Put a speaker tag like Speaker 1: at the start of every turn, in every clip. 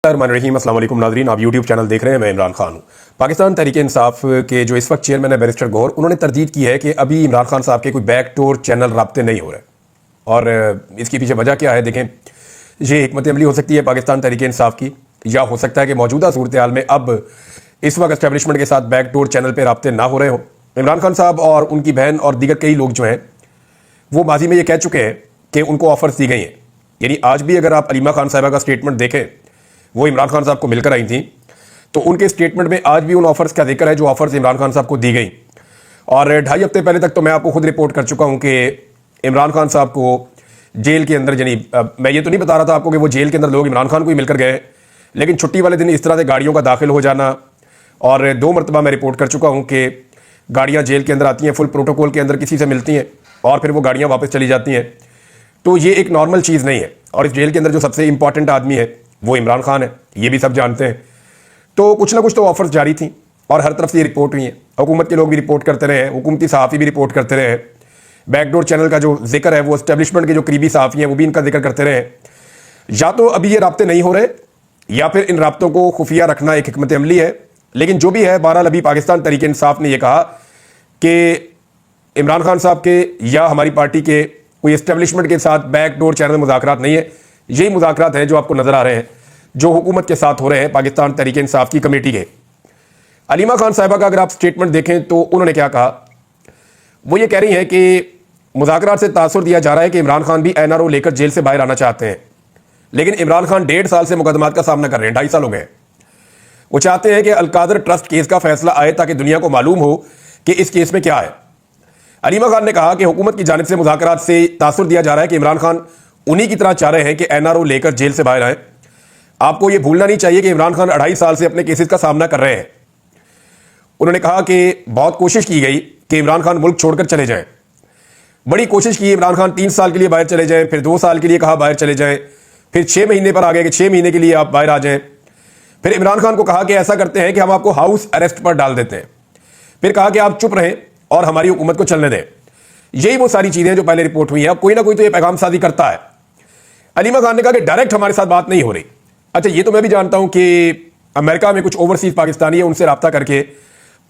Speaker 1: रहीम अस्सलाम वालेकुम नाज़रीन, आप यूट्यूब चैनल देख रहे हैं। मैं इमरान खान हूँ। पाकिस्तान तहरीक इंसाफ के जो इस वक्त चेयरमैन है बैरिस्टर गौहर, उन्होंने तरदीद की है कि अभी इमरान खान साहब के कोई बैकडोर चैनल राब्ते नहीं हो रहे। और इसके पीछे वजह क्या है देखें, ये हिकमत अमली हो सकती है पाकिस्तान तहरीक इंसाफ की, या हो सकता है कि मौजूदा सूरत हाल में अब इस वक्त एस्टेब्लिशमेंट के साथ बैकडोर चैनल पर राब्ते ना हो रहे हों। इमरान खान साहब और उनकी बहन और दीगर कई लोग जो हैं वो माजी में ये कह चुके हैं कि उनको ऑफर्स दी गई हैं। यानी आज भी अगर आप अलीमा खान साहिबा का स्टेटमेंट देखें, वो इमरान खान साहब को मिलकर आई थी, तो उनके स्टेटमेंट में आज भी उन ऑफर्स का जिक्र है जो ऑफर्स इमरान खान साहब को दी गई। और 2.5 हफ्ते पहले तक तो मैं आपको खुद रिपोर्ट कर चुका हूं कि इमरान खान साहब को जेल के अंदर, यानी मैं ये तो नहीं बता रहा था आपको कि वो जेल के अंदर लोग इमरान खान को ही मिलकर गए, लेकिन छुट्टी वाले दिन इस तरह से गाड़ियों का दाखिल हो जाना। और 2 मरतबा मैं रिपोर्ट कर चुका हूँ कि गाड़ियाँ जेल के अंदर आती हैं, फुल प्रोटोकॉल के अंदर किसी से मिलती हैं और फिर वो गाड़ियाँ वापस चली जाती हैं। तो ये एक नॉर्मल चीज़ नहीं है। और इस जेल के अंदर जो सबसे इंपॉर्टेंट आदमी है वो इमरान खान है, ये भी सब जानते हैं। तो कुछ ना कुछ तो ऑफर्स जारी थी और हर तरफ से ये रिपोर्ट हुई है। हुकूमत के लोग भी रिपोर्ट करते रहे हैं, हुकूमती सहाफ़ी भी रिपोर्ट करते रहे हैं। बैकडोर चैनल का जो जिक्र है वो एस्टेब्लिशमेंट के जो करीबी सहाफ़ी हैं वो भी इनका जिक्र करते रहे हैं। या तो अभी ये राब्ते नहीं हो रहे, या फिर इन राब्तों को खुफिया रखना एक हिकमत अमली है। लेकिन जो भी है, बहरहाल अभी पाकिस्तान तहरीक इंसाफ ने यह कहा कि इमरान खान साहब के या हमारी पार्टी के कोई एस्टेब्लिशमेंट के साथ बैकडोर चैनल मुज़ाकरात नहीं है। यही मुज़ाकरात हैं जो आपको नज़र आ रहे हैं, जो हुकूमत के साथ हो रहे हैं पाकिस्तान तहरीक इंसाफ की कमेटी के। अलीमा खान साहिबा का अगर आप स्टेटमेंट देखें तो उन्होंने क्या कहा, वो ये कह रही हैं कि मुज़ाकरात से तासुर दिया जा रहा है कि इमरान खान भी NRO लेकर जेल से बाहर आना चाहते हैं, लेकिन इमरान खान 1.5 साल से मुकदमात का सामना कर रहे हैं, 2.5 साल हो गए। वो चाहते हैं कि अलकादर ट्रस्ट केस का फैसला आए ताकि दुनिया को मालूम हो कि इस केस में क्या है। अलीमा खान ने कहा कि हुकूमत की जानिब से मुज़ाकरात से तासुर दिया जा रहा है कि इमरान खान उन्हीं की तरह चाह रहे हैं कि NRO लेकर जेल से बाहर आए। आपको यह भूलना नहीं चाहिए कि इमरान खान 2.5 साल से अपने केसेस का सामना कर रहे हैं। उन्होंने कहा कि बहुत कोशिश की गई कि इमरान खान मुल्क छोड़कर चले जाएं, बड़ी कोशिश की इमरान खान 3 साल के लिए बाहर चले जाएं, फिर 2 साल के लिए कहा बाहर चले जाएं, फिर 6 महीने पर आ गए कि 6 महीने के लिए आप बाहर आ जाएं। फिर इमरान खान को कहा कि ऐसा करते हैं कि हम आपको हाउस अरेस्ट पर डाल देते हैं। फिर कहा कि आप चुप रहें और हमारी हुकूमत को चलने दें। यही वो सारी चीजें जो पहले रिपोर्ट हुई है। अब कोई ना कोई तो ये पैगाम साजी करता है। अलीमा खान ने कहा कि डायरेक्ट हमारे साथ बात नहीं हो रही। अच्छा, ये तो मैं भी जानता हूं कि अमेरिका में कुछ ओवरसीज पाकिस्तानी है, उनसे रब्ता करके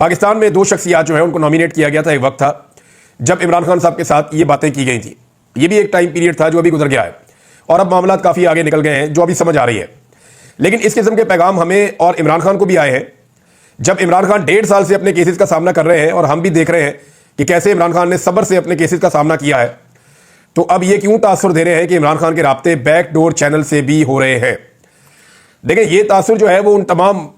Speaker 1: पाकिस्तान में 2 शख्सियात जो है उनको नॉमिनेट किया गया था। एक वक्त था जब इमरान खान साहब के साथ ये बातें की गई थी। ये भी एक टाइम पीरियड था जो अभी गुजर गया है और अब मामला काफी आगे निकल गए हैं, जो अभी समझ आ रही है। लेकिन इस किस्म के पैगाम हमें और इमरान खान को भी आए हैं जब इमरान खान 1.5 साल से अपने केसेस का सामना कर रहे हैं, और हम भी देख रहे हैं कि कैसे इमरान खान ने सब्र से अपने केसेस का सामना किया है। तो अब ये क्यों तासुर दे रहे हैं कि इमरान खान के राब्ते बैकडोर चैनल से भी हो रहे हैं। देखिए, ये तासुर जो है वो उन तमाम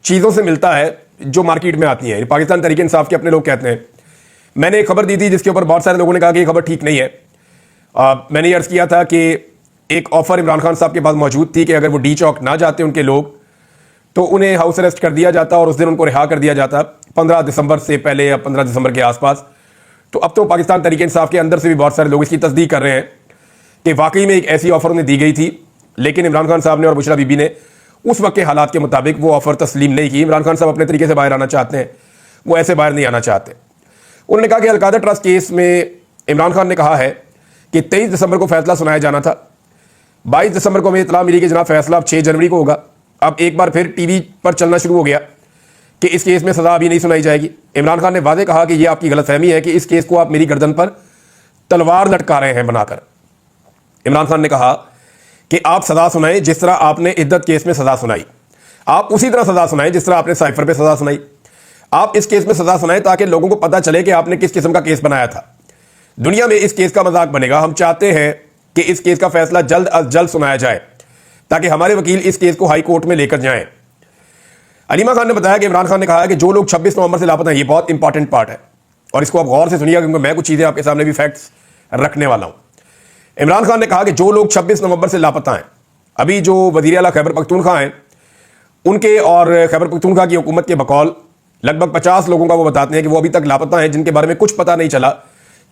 Speaker 1: चीज़ों से मिलता है जो मार्केट में आती हैं। पाकिस्तान तहरीक इंसाफ के अपने लोग कहते हैं, मैंने एक खबर दी थी जिसके ऊपर बहुत सारे लोगों ने कहा कि ये खबर ठीक नहीं है। मैंने ये अर्ज़ किया था कि एक ऑफर इमरान खान साहब के पास मौजूद थी कि अगर वो डी चौक ना जाते उनके लोग, तो उन्हें हाउस अरेस्ट कर दिया जाता और उस दिन उनको रिहा कर दिया जाता 15 दिसंबर से पहले या 15 दिसंबर के आसपास। तो अब तो पाकिस्तान तहरीक इंसाफ के अंदर से भी बहुत सारे लोग इसकी तस्दीक कर रहे हैं कि वाकई में एक ऐसी ऑफर उन्हें दी गई थी, लेकिन इमरान खान साहब ने और बुशरा बीबी ने उस वक्त के हालात के मुताबिक वो ऑफर तस्लीम नहीं की। इमरान खान साहब अपने तरीके से बाहर आना चाहते हैं, वो ऐसे बाहर नहीं आना चाहते। उन्होंने कहा कि अलकादर ट्रस्ट केस में इमरान खान ने कहा है कि 23 दिसंबर को फैसला सुनाया जाना था। 22 दिसंबर को हमें इतला मिली कि जनाब फैसला अब 6 जनवरी को होगा। अब एक बार फिर टीवी पर चलना शुरू हो गया कि इस केस में सजा अभी नहीं सुनाई जाएगी। इमरान खान ने वादे कहा कि यह आपकी गलतफहमी है कि इस केस को आप मेरी गर्दन पर तलवार लटका रहे हैं बनाकर। इमरान खान ने कहा कि आप सजा सुनाएं जिस तरह आपने इद्दत केस में सजा सुनाई, आप उसी तरह सजा सुनाएं जिस तरह आपने साइफर पे सजा सुनाई। आप इस केस में सजा सुनाएं ताकि लोगों को पता चले कि आपने किस किस्म का केस बनाया था। दुनिया में इस केस का मजाक बनेगा। हम चाहते हैं कि इस केस का फैसला जल्द अज जल्द सुनाया जाए ताकि हमारे वकील इस केस को हाई कोर्ट में लेकर जाएं। अलीमा खान ने बताया कि इमरान खान ने कहा है कि जो लोग 26 नवंबर से लापता हैं, ये बहुत इंपॉर्टेंट पार्ट है और इसको आप गौर से सुनिएगा क्योंकि मैं कुछ चीजें आपके सामने भी फैक्ट्स रखने वाला हूं। इमरान खान ने कहा कि जो लोग 26 नवंबर से लापता हैं, अभी जो वजीर आला खैबर पख्तूनख्वा हैं उनके और खैबर पख्तूनख्वा की हुकूमत के बकौल लगभग 50 लोगों का वो बताते हैं कि वो अभी तक लापता हैं, जिनके बारे में कुछ पता नहीं चला,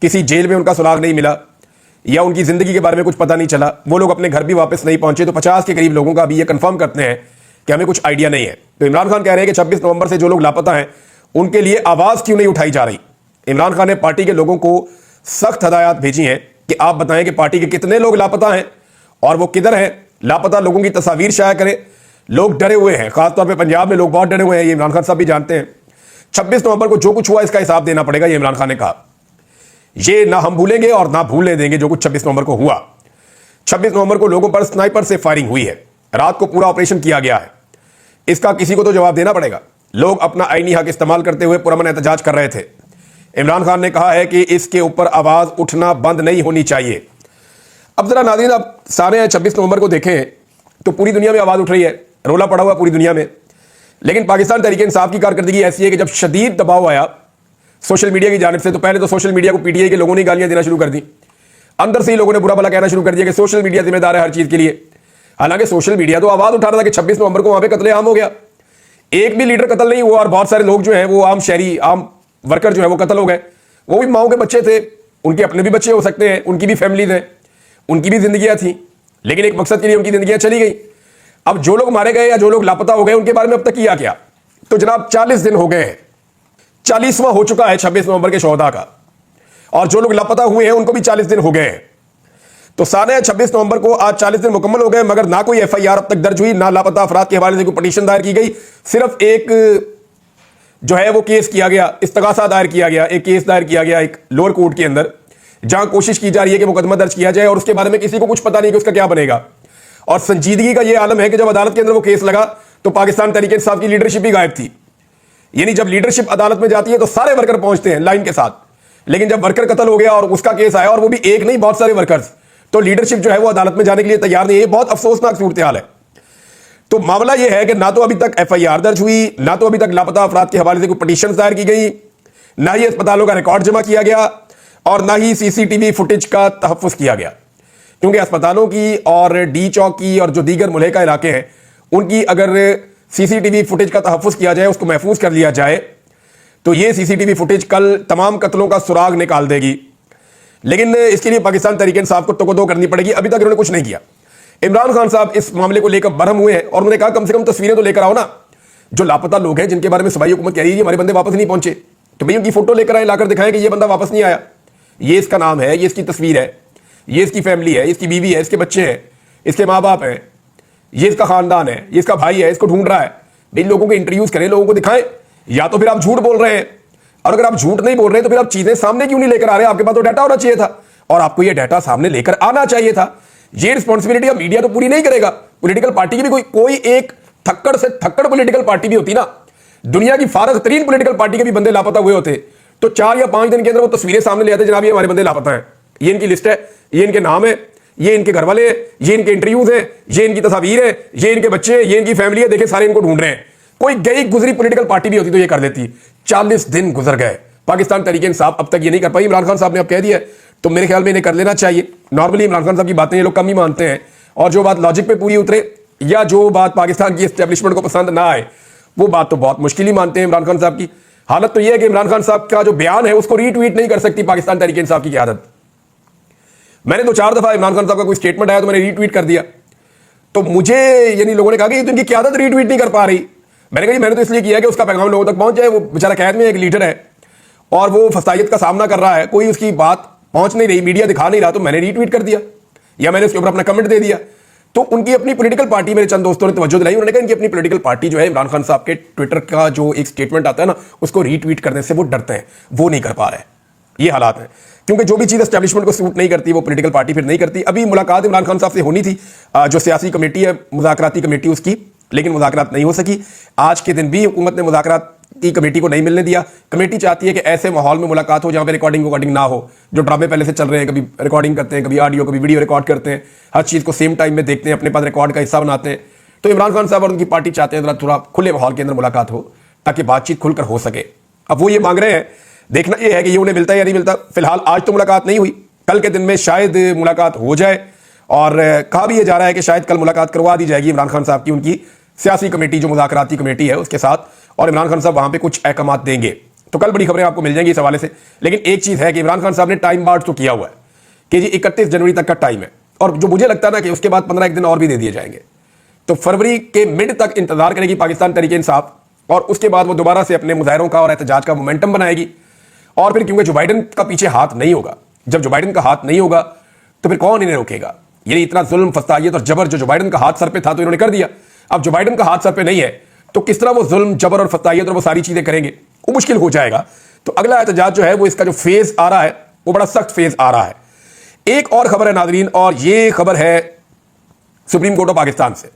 Speaker 1: किसी जेल में उनका सुराग नहीं मिला या उनकी जिंदगी के बारे में कुछ पता नहीं चला, वो लोग अपने घर भी वापस नहीं पहुंचे। तो 50 के करीब लोगों का अभी ये कंफर्म करते हैं कि हमें कुछ आइडिया नहीं है। तो इमरान खान कह रहे हैं कि 26 नवंबर से जो लोग लापता हैं उनके लिए आवाज क्यों नहीं उठाई जा रही। इमरान खान ने पार्टी के लोगों को सख्त हदायत भेजी हैं कि आप बताएं कि पार्टी के कितने लोग लापता हैं और वो किधर हैं। लापता लोगों की तस्वीर शाया करें, लोग डरे हुए हैं, खासतौर पे पंजाब में लोग बहुत डरे हुए हैं, ये इमरान खान साहब भी जानते हैं। 26 नवंबर को जो कुछ हुआ इसका हिसाब देना पड़ेगा, ये इमरान खान ने कहा। ये ना हम भूलेंगे और ना भूलने देंगे जो कुछ 26 नवंबर को हुआ। 26 नवंबर को लोगों पर स्नाइपर से फायरिंग हुई है, रात को पूरा ऑपरेशन किया गया है, इसका किसी को तो जवाब देना पड़ेगा। लोग अपना आईनी हक इस्तेमाल करते हुए पुरअमन एहतजाज कर रहे थे। इमरान खान ने कहा है कि इसके ऊपर आवाज उठना बंद नहीं होनी चाहिए। अब जरा नाज़रीन, आप सारे 26 नवंबर को देखें तो पूरी दुनिया में आवाज उठ रही है, रोला पड़ा हुआ पूरी दुनिया में। लेकिन पाकिस्तान तहरीक इंसाफ की कारकर्दगी ऐसी है कि जब शदीद दबाव आया सोशल मीडिया की जानिब से, तो पहले तो सोशल मीडिया को पीटीआई के लोगों ने गालियां देना शुरू कर दी। अंदर से ही लोगों ने बुरा भला कहना शुरू कर दिया कि सोशल मीडिया जिम्मेदार है हर चीज के लिए। हालांकि सोशल मीडिया तो आवाज उठा रहा था कि 26 नवंबर को वहां पे कत्लेआम हो गया, एक भी लीडर कत्ल नहीं हुआ और बहुत सारे लोग जो है वो आम शहरी, आम वर्कर जो है वो कत्ल हो गए। वो भी माओ के बच्चे थे, उनके अपने भी बच्चे हो सकते हैं, उनकी भी फैमिलीज हैं, उनकी भी जिंदगियां थी, लेकिन एक मकसद के लिए उनकी जिंदगियां चली गई। अब जो लोग मारे गए या जो लोग लापता हो गए उनके बारे में अब तक किया क्या? तो जनाब 40 दिन हो गए हैं, 40वां हो चुका है 26 नवंबर के शोहदा का, और जो लोग लापता हुए हैं उनको भी 40 दिन हो गए हैं। तो सारे 26 नवंबर को आज 40 दिन मुकम्मल हो गए, मगर ना कोई एफआईआर अब तक दर्ज हुई, ना लापता अफराद के हवाले से कोई पिटीशन दायर की गई। सिर्फ एक जो है वो केस किया गया, इस्तगासा दायर किया गया, एक केस दायर किया गया एक लोअर कोर्ट के अंदर, जहां कोशिश की जा रही है कि मुकदमा दर्ज किया जाए और उसके बारे में किसी को कुछ पता नहीं कि उसका क्या बनेगा। और संजीदगी का यह आलम है कि जब अदालत के अंदर वो केस लगा तो पाकिस्तान तहरीक इंसाफ की लीडरशिप भी गायब थी। यानी जब लीडरशिप अदालत में जाती है तो सारे वर्कर पहुंचते हैं लाइन के साथ, लेकिन जब वर्कर कत्ल हो गया और उसका केस आया, और वो भी एक नहीं बहुत सारे वर्कर्स, तो लीडरशिप जो है वो अदालत में जाने के लिए तैयार नहीं है। बहुत अफसोसनाक सूरत हाल है। तो मामला यह है कि ना तो अभी तक एफआईआर दर्ज हुई, ना तो अभी तक लापता अफराद के हवाले से कोई पिटीशन दायर की गई, ना ही अस्पतालों का रिकॉर्ड जमा किया गया, और ना ही सीसीटीवी फुटेज का तहफ़्फ़ुज़ किया गया। क्योंकि अस्पतालों की और डी चौक की और जो दीगर मुल्हिका इलाके हैं उनकी अगर सीसीटीवी फुटेज का तहफ़्फ़ुज़ किया जाए, उसको महफूज कर लिया जाए, तो ये सीसीटीवी फुटेज कल तमाम कत्लों का सुराग निकाल देगी। लेकिन इसके लिए पाकिस्तान तहरीक इंसाफ को तोक़दो करनी पड़ेगी। अभी तक उन्होंने कुछ नहीं किया। इमरान खान साहब इस मामले को लेकर बरहम हुए हैं और उन्होंने कहा कम से कम तस्वीरें तो लेकर आओ ना। जो लापता लोग हैं जिनके बारे में सूबाई हुकूमत कह रही है हमारे बंदे वापस नहीं पहुंचे, तो भाई उनकी फोटो लेकर आए, लाकर दिखाएं कि ये बंदा वापस नहीं आया, ये इसका नाम है, ये इसकी तस्वीर है, ये इसकी फैमिली है, इसकी बीवी है, इसके बच्चे हैं, इसके माँ बाप हैं, ये इसका खानदान है, ये इसका भाई है, इसको ढूंढ रहा है। भाई लोगों के इंटरव्यूज करें, लोगों को दिखाएं। या तो फिर आप झूठ बोल रहे हैं, और अगर आप झूठ नहीं बोल रहे तो फिर आप चीजें सामने क्यों नहीं लेकर आ रहे? आपके पास तो डाटा होना चाहिए था और आपको ये डाटा सामने लेकर आना चाहिए था। ये रिस्पॉन्सिबिलिटी अब मीडिया तो पूरी नहीं करेगा। पॉलिटिकल पार्टी की भी कोई एक थक्कड़ से थक्कड़ पॉलिटिकल पार्टी भी होती ना, दुनिया की फारग तरीन पॉलिटिकल पार्टी के भी बंदे लापता हुए होते, तो 4 या 5 दिन के अंदर वो तस्वीरें सामने ले आते, जनाब ये हमारे बंदे लापता हैं, ये इनकी लिस्ट है, ये इनके नाम है, ये इनके घर वाले हैं, ये इनके इंटरव्यूज हैं, ये इनकी तस्वीर है, ये इनके बच्चे हैं, ये इनकी फैमिली है, देखे सारे इनको ढूंढ रहे हैं। कोई गई गुजरी पॉलिटिकल पार्टी भी होती तो ये कर देती। 40 दिन गुजर गए, पाकिस्तान तहरीक इंसाफ अब तक ये नहीं कर पाई। इमरान खान साहब ने अब कह दिया, तो मेरे ख्याल में इन्हें कर लेना चाहिए। नॉर्मली इमरान खान साहब की बातें ये लोग कम ही मानते हैं, और जो बात लॉजिक पे पूरी उतरे या जो बात पाकिस्तान की एस्टेब्लिशमेंट को पसंद ना आए, वो बात तो बहुत मुश्किल ही मानते हैं इमरान खान साहब की। हालत तो यह है कि इमरान खान साहब का जो बयान है उसको रीट्वीट नहीं कर सकती पाकिस्तान तहरीक इंसाफ की आदत। मैंने 2-4 दफा इमरान खान साहब का कोई स्टेटमेंट आया तो मैंने रीट्वीट कर दिया, तो मुझे यानी लोगों ने कहा कि ये तो इनकी क्यादत रीट्वीट नहीं कर पा रही। मैंने कहा मैंने तो इसलिए किया कि उसका पैगाम लोगों तक पहुंच जाए। वो बेचारा कैद में एक लीडर है और वो फसायत का सामना कर रहा है, कोई उसकी बात पहुंच नहीं रही, मीडिया दिखा नहीं रहा, तो मैंने रीट्वीट कर दिया या मैंने उसके ऊपर अपना कमेंट दे दिया। तो उनकी अपनी पॉलिटिकल पार्टी, मेरे चंद दोस्तों ने तवज्जो दिलाई, उन्होंने कहा इनकी अपनी पॉलिटिकल पार्टी जो है इमरान खान साहब के ट्विटर का जो एक स्टेटमेंट आता है ना, उसको रीट्वीट करने से वो डरते हैं, वो नहीं कर पा रहे। ये हालात हैं, क्योंकि जो भी चीज़ एस्टैब्लिशमेंट को सूट नहीं करती वो पॉलिटिकल पार्टी फिर नहीं करती। अभी मुलाकात इमरान खान साहब से होनी थी, जो सियासी कमेटी है, मुज़ाकराती कमेटी उसकी, लेकिन मुज़ाकरात नहीं हो सकी। आज के दिन भी हुकूमत ने मुज़ाकरात की कमेटी को नहीं मिलने दिया। कमेटी चाहती है कि ऐसे माहौल में मुलाकात हो जहां पे रिकॉर्डिंग ना हो, जो ड्रामे पहले से चल रहे हैं, कभी रिकॉर्डिंग करते हैं, कभी ऑडियो, कभी वीडियो रिकॉर्ड करते हैं, हर चीज़ को सेम टाइम में देखते हैं, अपने पास रिकॉर्ड का हिस्सा बनाते हैं। तो इमरान खान साहब और उनकी पार्टी चाहते हैं थोड़ा खुले माहौल के अंदर मुलाकात हो ताकि बातचीत खुलकर हो सके। अब वो ये मांग रहे हैं, देखना ये है कि ये उन्हें मिलता है या नहीं मिलता। फिलहाल आज तो मुलाकात नहीं हुई, कल के दिन में शायद मुलाकात हो जाए, और कहा भी ये जा रहा है कि शायद कल मुलाकात करवा दी जाएगी इमरान खान साहब की उनकी सियासी कमेटी, जो मुज़ाकराती कमेटी है, उसके साथ, और इमरान खान साहब वहां पे कुछ अहकामात देंगे। तो कल बड़ी खबरें आपको मिल जाएंगी इस हवाले से। लेकिन एक चीज़ है कि इमरान खान साहब ने टाइम बार्ड तो किया हुआ है कि जी 31 जनवरी तक का टाइम है, और जो मुझे लगता है ना कि उसके बाद 15 दिन और भी दे दिए जाएंगे। तो फरवरी के मिड तक इंतजार करेगी पाकिस्तान तहरीक इंसाफ, और उसके बाद वो दोबारा से अपने मुजाहरों का और एहतजाज का मोमेंटम बनाएगी। और फिर क्योंकि जो बाइडन का पीछे हाथ नहीं होगा, जब जो बाइडन का हाथ नहीं होगा तो फिर कौन इन्हें रोकेगा? ये इतना जुल्म, फसायत और जबर जो बाइडन का हाथ सर पे था तो इन्होंने कर दिया। अब जो बाइडन का हाथ सर पे नहीं है तो किस तरह वो जुल्म, जबर और फतायत और वो सारी चीजें करेंगे, वो मुश्किल हो जाएगा। तो अगला एहतजाज जो है वो इसका जो फेज आ रहा है वो बड़ा सख्त फेज आ रहा है। एक और खबर है नाजरीन, और ये खबर है सुप्रीम कोर्ट ऑफ पाकिस्तान से।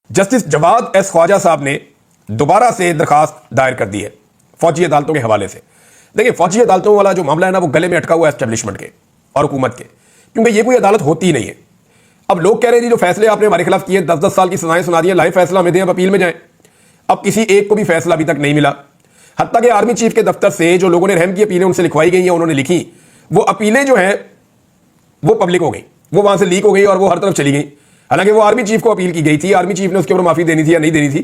Speaker 1: जस्टिस जवाद एस ख्वाजा साहब ने दोबारा से दरखास्त दायर कर दी है फौजी अदालतों के हवाले से। देखिए, फौजी अदालतों वाला जो मामला है ना, वो गले में अटका हुआ है एस्टेब्लिशमेंट के और हुकूमत के, क्योंकि ये कोई अदालत होती ही नहीं है। अब लोग कह रहे हैं जी जो फैसले आपने हमारे खिलाफ किए, 10-10 साल की सजाएं सुना दी, लाइव फैसला हमें दें, अब अपील में जाएं। अब किसी एक को भी फैसला अभी तक नहीं मिला। हत्ता के आर्मी चीफ के दफ्तर से जो लोगों ने रहम की अपीलें उनसे लिखवाई गई हैं, उन्होंने लिखी, वो अपीलें जो हैं वो पब्लिक हो गई, वो वहां से लीक हो गई और वो हर तरफ चली गई। हालांकि वो आर्मी चीफ को अपील की गई थी, आर्मी चीफ ने उसके ऊपर माफी देनी थी या नहीं देनी थी,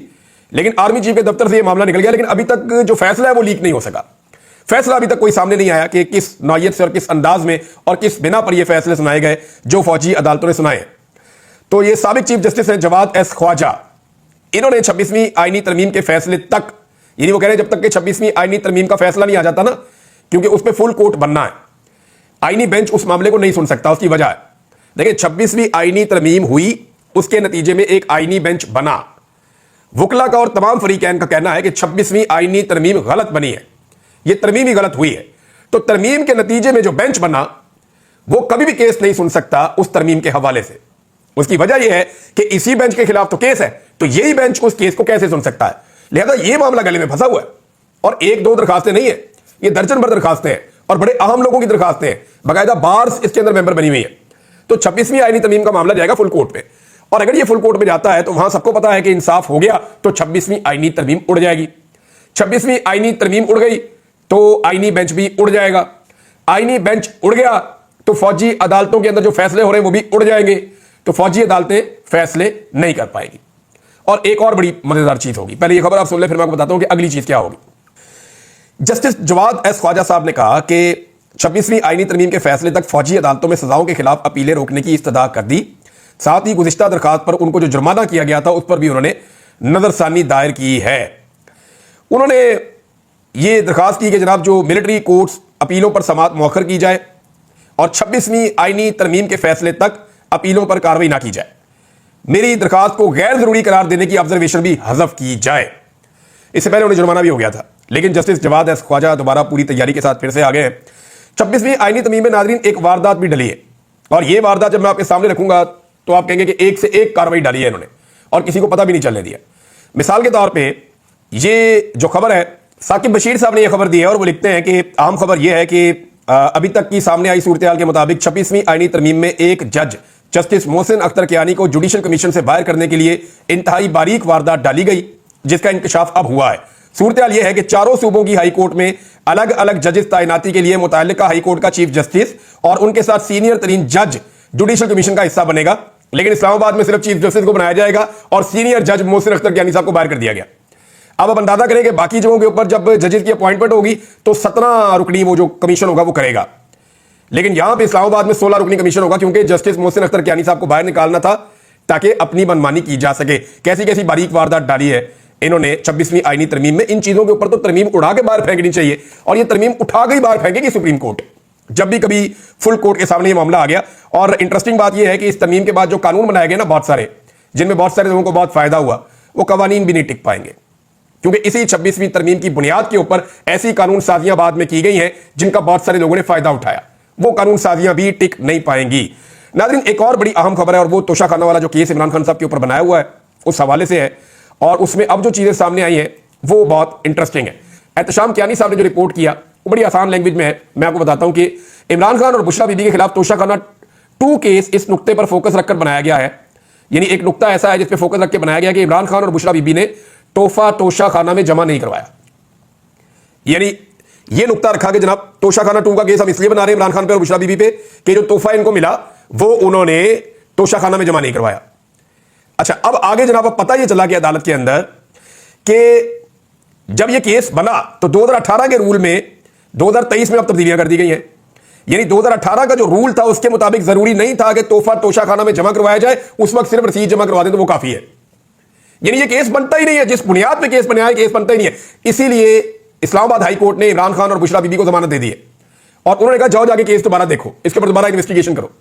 Speaker 1: लेकिन आर्मी चीफ के दफ्तर से ये मामला निकल गया। लेकिन अभी तक जो फैसला है वो लीक नहीं हो सका। फैसला अभी तक कोई सामने नहीं आया कि किस नौयत से और किस अंदाज में और किस बिना पर ये फैसले सुनाए गए जो फौजी अदालतों ने सुनाए। तो ये साबिक चीफ जस्टिस हैं जवाद एस ख्वाजा, इन्होंने 26वीं आईनी तरमीम के फैसले तक, यानी वो कह रहे हैं जब तक कि 26वीं आईनी तरमीम का फैसला नहीं आ जाता ना, क्योंकि उस पर फुल कोर्ट बनना है, आईनी बेंच उस मामले को नहीं सुन सकता। उसकी वजह है, देखिए 26वीं आईनी तरमीम हुई, उसके नतीजे में एक आईनी बेंच बना। वकला का और तमाम फरीकैन का कहना है कि 26वीं आईनी तरमीम गलत बनी है, यह तरमीम ही गलत हुई है। तो तरमीम के नतीजे में जो बेंच बना वो कभी भी केस नहीं सुन सकता उस तरमीम के हवाले से। उसकी वजह यह है कि इसी बेंच के खिलाफ तो केस है, तो यही बेंच उस केस को कैसे सुन सकता है। लिहाजा यह मामला गले में फंसा हुआ है। और एक दो दरखास्तें नहीं है, ये दर्जन भर दरखास्तें हैं और बड़े अहम लोगों की दरखास्तें हैं, बाकायदा बार्स इसके अंदर मेंबर बनी हुई है। तो 26वीं आईनी तरमीम का मामला जाएगा फुल कोर्ट पे, और अगर ये फुल कोर्ट में जाता है तो वहां सबको पता है कि इंसाफ हो गया तो 26वीं आईनी तरमीम उड़ जाएगी। 26वीं आईनी तरमीम उड़ गई तो आईनी बेंच भी उड़ जाएगा। आईनी बेंच उड़ गया तो फौजी अदालतों के अंदर जो फैसले हो रहे हैं वो भी उड़ जाएंगे, तो फौजी अदालतें फैसले नहीं कर पाएगी। और एक और बड़ी मजेदार चीज होगी, पहले ये खबर आप सुन ले, फिर मैं आपको बताता हूं कि अगली चीज क्या होगी। जस्टिस जवाद एस ख्वाजा साहब ने कहा कि 26वीं आईनी तरमीम के फैसले तक फौजी अदालतों में सजाओं के खिलाफ अपीलें रोकने की इस्तदा कर दी। साथ ही गुज़िश्ता दरखास्त पर उनको जो जुर्माना किया गया था उस पर भी उन्होंने नजरसानी दायर की है। उन्होंने ये दरखास्त की कि जनाब जो मिलिट्री कोर्ट्स अपीलों पर समाअत मौखर की जाए और 26वीं आईनी तरमीम के फैसले तक अपीलों पर कार्रवाई ना की जाए। मेरी दरखास्त को गैर जरूरी करार देने की ऑब्जर्वेशन भी हज़फ की जाए। इससे पहले उन्हें जुर्माना भी हो गया था, लेकिन जस्टिस जवाद एस ख्वाजा दोबारा पूरी तैयारी के साथ फिर से आ गए। 26वीं आईनी तरमीम में नाज़रीन एक वारदात भी डली है, और ये वारदात जब मैं आपके सामने रखूंगा तो आप कहेंगे कि एक से एक कार्रवाई डाली है इन्होंने और किसी को पता भी नहीं चलने दिया। मिसाल के तौर पर ये जो खबर है, साकिब बशीर साहब ने यह खबर दी है और वो लिखते हैं कि आम खबर यह है कि अभी तक की सामने आई सूरत हाल के मुताबिक 26वीं आईनी तरमीम में एक जज जस्टिस मोहसिन अख्तर कियानी को जुडिशल कमीशन से बाहर करने के लिए इंतहाई बारीक वारदात डाली गई, जिसका इंकशाफ अब हुआ है। सूरत हाल यह है कि चारों सूबों की हाई कोर्ट में अलग अलग जजेस तैनाती के लिए मुतल्लिका हाई कोर्ट का चीफ जस्टिस और उनके साथ सीनियर तरीन जज जुडिशल कमीशन का हिस्सा बनेगा, लेकिन इस्लामाबाद में सिर्फ चीफ जस्टिस को बनाया जाएगा और सीनियर जज मोहसिन अख्तर कियानी साहब को बाहर कर दिया गया। अब आप अंदाजा करें कि बाकी जगहों के ऊपर जब जजेस की अपॉइंटमेंट होगी तो 17 रुकनी वो जो कमीशन होगा वो करेगा, लेकिन यहां पे इस्लामाबाद में 16 रुकनी कमीशन होगा, क्योंकि जस्टिस मोहसिन अख्तर कियानी साहब को बाहर निकालना था ताकि अपनी मनमानी की जा सके। कैसी कैसी बारीक वारदात डाली है इन्होंने 26वीं आईनी तरमीम में। इन चीजों के ऊपर तो तरमीम उड़ा के बाहर फेंकनी चाहिए, और ये तरमीम उठा के बाहर फेंकेगी सुप्रीम कोर्ट जब भी कभी फुल कोर्ट के सामने ये मामला आ गया। और इंटरेस्टिंग बात यह है कि इस तरमीम के बाद जो कानून बनाए गए ना बहुत सारे, जिनमें बहुत सारे लोगों को बहुत फायदा हुआ, वो कवानीन भी नहीं टिक पाएंगे, क्योंकि इसी 26वीं तरमीम की बुनियाद के ऊपर ऐसी कानून साजियां बाद में की गई हैं जिनका बहुत सारे लोगों ने फायदा उठाया। वो कानून साजियां भी टिक नहीं पाएंगी। नाज़रीन, एक और बड़ी अहम खबर है, और वो तोशाखाना वाला जो केस इमरान खान साहब के ऊपर बनाया हुआ है उस हवाले से है, और उसमें अब जो चीजें सामने आई हैं वो बहुत इंटरेस्टिंग है। एहतशाम कियानी साहब ने जो रिपोर्ट किया वो बड़ी आसान लैंग्वेज में है। मैं आपको बताता हूं कि इमरान खान और बुशरा बीबी के खिलाफ तोशाखाना 2 केस इस नुक्ते पर फोकस रखकर बनाया गया है। यानी एक नुक्ता ऐसा है जिस पर फोकस रख के बनाया गया कि इमरान खान और बुशरा बीबी ने तोहफा तोशाखाना में जमा नहीं करवाया। यानी यह नुक्ता रखा कि जनाब तोशाखाना 2 का केस हम इसलिए बना रहे हैं इमरान खान पे और बुशरा बीबी पे कि जो तोहफा इनको मिला वो उन्होंने तोशाखाना में जमा नहीं करवाया। अच्छा, अब आगे जनाब पता यह चला कि अदालत के अंदर कि जब यह केस बना तो 2018 के रूल में 2023 में अब तब्दीलियां कर दी गई हैं। यानी 2018 का जो रूल था उसके मुताबिक जरूरी नहीं था कि तोहफा तोशाखाना में जमा करवाया जाए, उस वक्त सिर्फ रसीद जमा करवा दें तो वो काफी है। यानी ये केस बनता ही नहीं है, जिस बुनियाद पे केस बनाया है केस बनता ही नहीं है। इसीलिए इस्लामाबाद हाई कोर्ट ने इमरान खान और बुशरा बीबी को जमानत दे दी है, और उन्होंने कहा जाओ जाके केस दोबारा देखो, इसके ऊपर दोबारा इन्वेस्टिगेशन करो।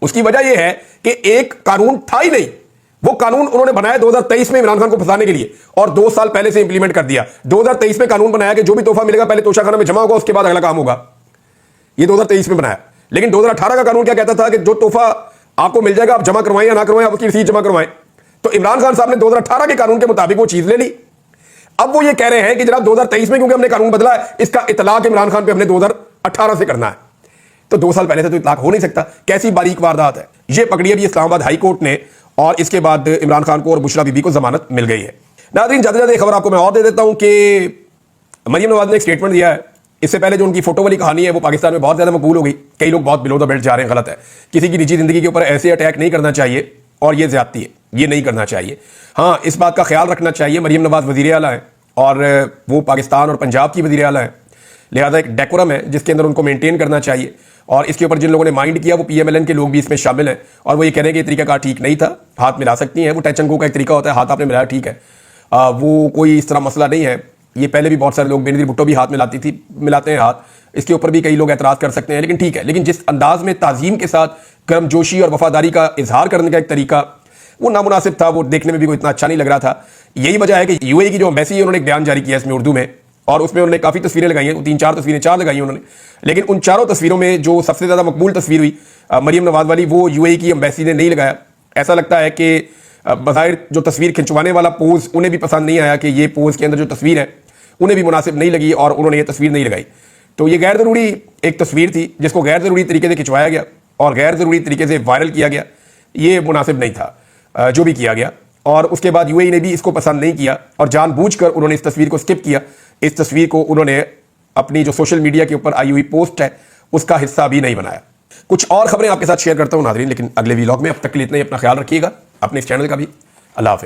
Speaker 1: उसकी वजह यह है कि एक कानून था ही नहीं, वो कानून उन्होंने बनाया 2023 में इमरान खान को फंसाने के लिए और 2 साल पहले से इंप्लीमेंट कर दिया। 2023 में कानून बनाया कि जो भी तोहफा मिलेगा पहले तोशाखाना में जमा होगा, उसके बाद अगला काम होगा। ये 2023 में बनाया। लेकिन 2018 का कानून क्या कहता था कि जो तोहफा आपको मिल जाएगा आप जमा करवाएं या ना करवाएं, आप उसकी रसीद जमा करवाएं। तो इमरान खान साहब ने 2018 के कानून के मुताबिक वो चीज ले ली। अब वो ये कह रहे हैं कि जनाब 2023 में क्योंकि हमने कानून बदला है, इसका इतलाक इमरान खान पे हमने 2018 से करना है। तो 2 साल पहले से तो इतलाक हो नहीं सकता। कैसी बारीक वारदात है। ये पकड़ी अभी इस्लामाबाद हाई कोर्ट ने और इसके बाद इमरान खान को और बुशरा बीबी को जमानत मिल गई है। नाज़रीन, ज्यादा ज्यादा खबर आपको मैं और दे देता हूं कि मरियम नवाज ने एक स्टेटमेंट दिया है। इससे पहले जो उनकी फोटो वाली कहानी है वो पाकिस्तान में बहुत ज्यादा मकबूल हो गई। कई लोग बहुत बिलो द बेल्ट जा रहे हैं, गलत है। किसी की निजी जिंदगी के ऊपर ऐसे अटैक नहीं करना चाहिए और ये ज्यादती है, ये नहीं करना चाहिए। हाँ, इस बात का ख्याल रखना चाहिए, मरियम नवाज वजीर आला है और वो पाकिस्तान और पंजाब की वजीर आला है, लिहाजा एक डेकोरम है जिसके अंदर उनको मेंटेन करना चाहिए। और इसके ऊपर जिन लोगों ने माइंड किया वो PMLN के लोग भी इसमें शामिल हैं और वो ये कह रहे हैं कि तरीकाकार ठीक नहीं था। हाथ मिला सकती हैं, वो टच एंड गो का एक तरीका होता है, हाथ आपने मिलाया ठीक है, वो कोई इस तरह मसला नहीं है। ये पहले भी बहुत सारे लोग, बेनज़ीर भुट्टो भी हाथ मिलाते हैं हाथ, इसके ऊपर भी कई लोग एतराज़ कर सकते हैं, लेकिन ठीक है। लेकिन जिस अंदाज में ताज़ीम के साथ गर्मजोशी और वफादारी का इजहार करने का एक तरीका वो नामुनासिब था, वो देखने में भी कोई इतना अच्छा नहीं लग रहा था। यही वजह है कि UAE की जो एम्बेसी है उन्होंने एक बयान जारी किया इसमें उर्दू में और उसमें उन्होंने काफ़ी तस्वीरें लगाई हैं, 3-4 तस्वीरें 4 लगाई उन्होंने। लेकिन उन चारों तस्वीरों में जो सबसे ज़्यादा मकबूल तस्वीर हुई मरियम नवाज वाली, वो UAE की एम्बेसी ने नहीं लगाया। ऐसा लगता है कि बज़ाहिर जो तस्वीर खिंचवाने वाला पोज उन्हें भी पसंद नहीं आया कि ये पोज के अंदर जो तस्वीर है उन्हें भी मुनासिब नहीं लगी और उन्होंने ये तस्वीर नहीं लगाई। तो ये गैर ज़रूरी एक तस्वीर थी जिसको गैर ज़रूरी तरीके से खिंचवाया गया और गैर ज़रूरी तरीके से वायरल किया गया। ये मुनासिब नहीं था जो भी किया गया। और उसके बाद UAE ने भी इसको पसंद नहीं किया और जानबूझकर उन्होंने इस तस्वीर को स्किप किया। इस तस्वीर को उन्होंने अपनी जो सोशल मीडिया के ऊपर आई हुई पोस्ट है उसका हिस्सा भी नहीं बनाया। कुछ और खबरें आपके साथ शेयर करता हूं नाज़रीन, लेकिन अगले व्लॉग में। अब तक के लिए इतना ही। अपना ख्याल रखिएगा, अपने इस चैनल का भी। अल्लाह हाफ़िज़।